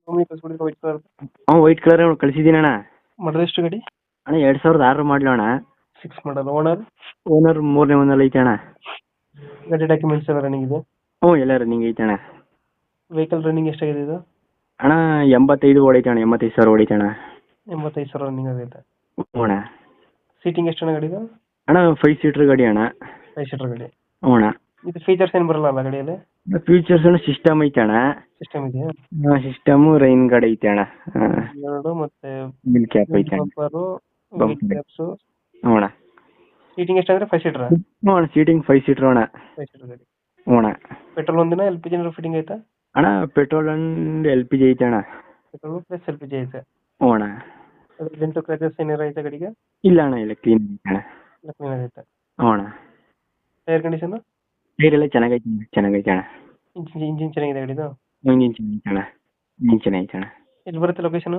ಮಾಮೂಲಿ ಕಳ್ಸ್ಬಿಟ್ಟಿದ್ರೆ white colour. White colour ಕಳಿಸಿದ್ದೀನಿ ಅಣ್ಣ. ಮಾಡಲ್ ಎಷ್ಟು ಗಾಡಿ? ಅಣ್ಣ 2006 ಮಾಡಲು ಅಣ್ಣ. 6 ಮಾಡಲ್. ಓನರ್? ಓನರ್ 3ನೇ ಓನರ್ ಐತೆ ಅಣ್ಣ. ಗಾಡಿ ಡಾಕ್ಯುಮೆಂಟ್ಸ್ ಎಲ್ಲ ರನ್ನಿಂಗ್ ಇದೆ? ಎಲ್ಲ ರನ್ನಿಂಗ್ ಐತೆ ಅಣ್ಣ. ವೆಹಿಕಲ್ ರನ್ನಿಂಗ್ ಎಷ್ಟಾಗಿದೆ ಇದು? ಅಣ್ಣ 85 ಓಡೈತೆ ಅಣ್ಣ, 85,000 ಓಡೈತೆ ಅಣ್ಣ. 85,000 ರನ್ನಿಂಗ್ ಆಗೈತೆ. ಅಣ್ಣ ಸೀಟಿಂಗ್ ಎಷ್ಟು ಅಣ್ಣ ಗಾಡಿದು? ಅಣ್ಣ 5 ಸೀಟರ್ ಗಾಡಿ ಅಣ್ಣ. 5 ಸೀಟರ್ ಗಾಡಿ. ಅಣ್ಣ ಇದು ಫೀಚರ್ಸ್ ಏನು ಬರಲ್ಲ ಅಲ್ಲ ಗಾಡಿಯಲ್ಲಿ? ಫ್ಯೂಚರ್ಸ್ ಅಣ್ಣ ಸಿಸ್ಟಮ್ ಐತೆ ಅಣ್ಣ. ಸಿಸ್ಟಮ್ ಇದೆಯಾ? ಸಿಸ್ಟಮು ರೈನ್ ಗಾಡಿ ಐತೆ ಅಣ್ಣ. ಎರಡು ಮತ್ತೆ ಬಿಲ್ ಕ್ಯಾಪ್ ಐತೆ ಅಣ್ಣ. Bumper, wheel caps. ಅಣ್ಣ ಸೀಟಿಂಗ್ ಎಷ್ಟಾದ್ರೆ 5 ಸೀಟರ್? ಅಣ್ಣ ಸೀಟಿಂಗ್ 5 ಸೀಟರ್ ಅಣ್ಣ. 5 ಸೀಟರ್ ಗಾಡಿ. ಅಣ್ಣ ಪೆಟ್ರೋಲ್ ಒಂದಿನ LPG ಏನಾದ್ರು ಫಿಟ್ಟಿಂಗ್ ಐತಾ? ಅಣ್ಣ ಪೆಟ್ರೋಲ್ ಅಂಡ್ LPG ಐತೆ ಅಣ್ಣ. ಪೆಟ್ರೋಲ್ ಪ್ಲಸ್ LPG ಐತೆ. ಅಣ್ಣ ಅದ್ರ ಡೆಂಟು ಕ್ರ್ಯಾಚಸ್ ಏನಾರು ಐತೆ ಗಾಡಿಗೆ? ಇಲ್ಲ ಅಣ್ಣ, ಇಲ್ಲ ಕ್ಲೀನ್ ಐತೆ ಅಣ್ಣ. ಎಲ್ಲ ಕ್ಲೀನ್ ಆಗೈತೆ. ಅಣ್ಣ ಟೈರ್ ಕಂಡೀಷನ್? ಟೈರ್ ಎಲ್ಲ ಚೆನ್ನಾಗೈತೆ ಅಣ್ಣ. ಇಂಜಿನ್ ಚೆನ್ನಾಗಿದೆ ಗಾಡಿದು? ಇಂಜಿನ್ ಚೆನ್ನಾಗೈತೆ ಅಣ್ಣ. ಇಂಜಿನ್ ಚೆನ್ನಾಗೈತೆ ಅಣ್ಣ. ಎಲ್ಲಿ ಬರುತ್ತೆ ಲೊಕೇಶನ್?